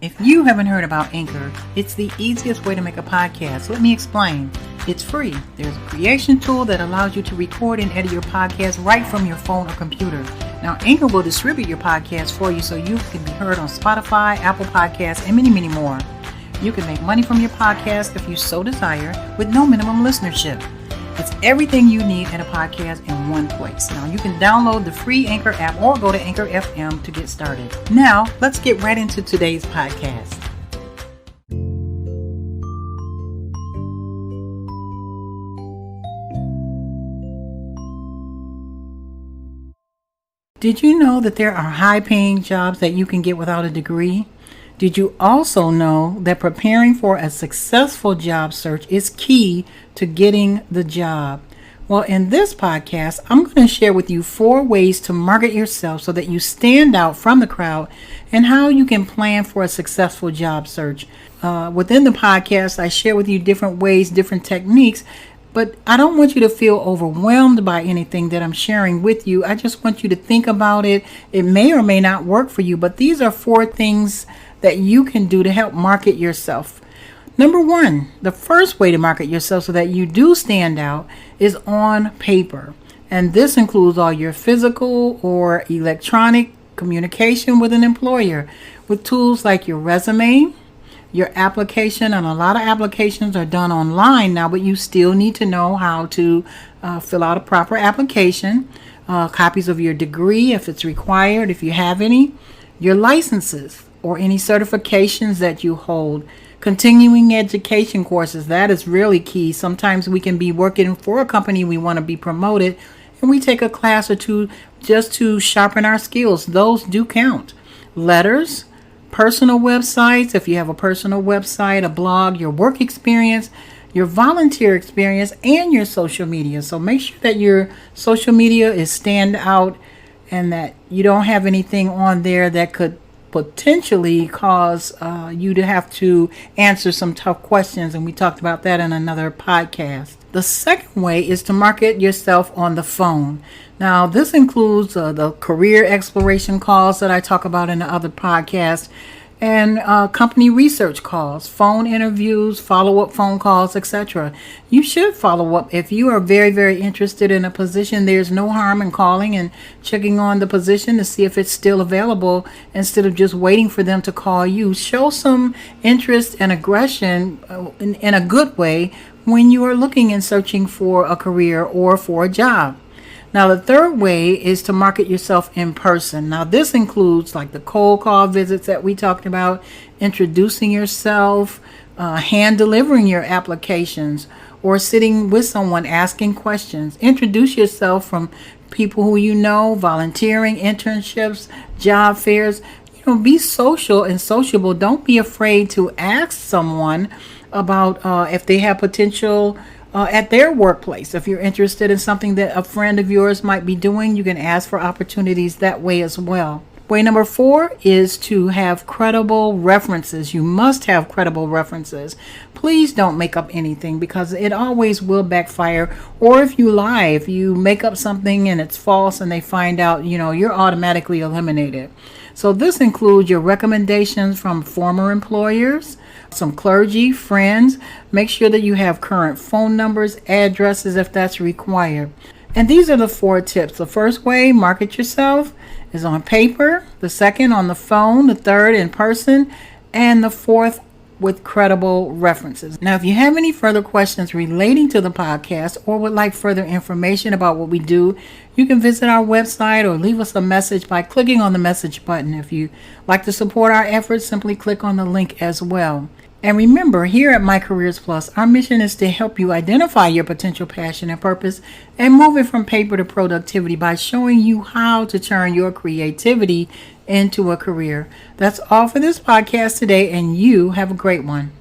If you haven't heard about Anchor, it's the easiest way to make a podcast. Let me explain. It's free. There's a creation tool that allows you to record and edit your podcast right from your phone or computer. Now, Anchor will distribute your podcast for you so you can be heard on Spotify, Apple Podcasts, and many, many more. You can make money from your podcast if you so desire with no minimum listenership. It's everything you need in a podcast in one place. Now, you can download the free Anchor app or go to Anchor FM to get started. Now, let's get right into today's podcast. Did you know that there are high-paying jobs that you can get without a degree? Did you also know that preparing for a successful job search is key to getting the job? Well, in this podcast, I'm going to share with you 4 ways to market yourself so that you stand out from the crowd and how you can plan for a successful job search. Within the podcast, I share with you different ways, different techniques, but I don't want you to feel overwhelmed by anything that I'm sharing with you. I just want you to think about it. It may or may not work for you, but these are 4 things that you can do to help market yourself. Number 1, the first way to market yourself so that you do stand out is on paper. And this includes all your physical or electronic communication with an employer with tools like your resume, your application, and a lot of applications are done online now, but you still need to know how to fill out a proper application, copies of your degree if it's required, if you have any, your licenses or any certifications that you hold, continuing education courses. That is really key. Sometimes we can be working for a company, we want to be promoted, and we take a class or 2 just to sharpen our skills. Those do count. Letters, personal websites, if you have a personal website, a blog, your work experience, your volunteer experience, and your social media. So make sure that your social media is stand out and that you don't have anything on there that could potentially cause you to have to answer some tough questions. And we talked about that in another podcast. The second way is to market yourself on the phone. Now, this includes the career exploration calls that I talk about in the other podcast, and company research calls, phone interviews, follow-up phone calls, etc. You should follow up. If you are very, very interested in a position, there's no harm in calling and checking on the position to see if it's still available instead of just waiting for them to call you. Show some interest and aggression in a good way when you are looking and searching for a career or for a job. Now, the third way is to market yourself in person. Now, this includes like the cold call visits that we talked about, introducing yourself, hand delivering your applications, or sitting with someone asking questions. Introduce yourself from people who you know, volunteering, internships, job fairs. Be social and sociable. Don't be afraid to ask someone about if they have potential at their workplace. If you're interested in something that a friend of yours might be doing, you can ask for opportunities that way as well. Way number 4 is to have credible references. You must have credible references. Please don't make up anything because it always will backfire. Or if you lie, if you make up something and it's false and they find out, you're automatically eliminated. So this includes your recommendations from former employers, some clergy, friends. Make sure that you have current phone numbers, addresses if that's required. And these are the 4 tips. The first way, market yourself, is on paper. The second, on the phone. The third, in person. And the 4th, with credible references. Now, if you have any further questions relating to the podcast or would like further information about what we do, you can visit our website or leave us a message by clicking on the message button. If you like to support our efforts, simply click on the link as well. And remember, here at My Careers Plus, our mission is to help you identify your potential passion and purpose and move it from paper to productivity by showing you how to turn your creativity into a career. That's all for this podcast today, and you have a great one.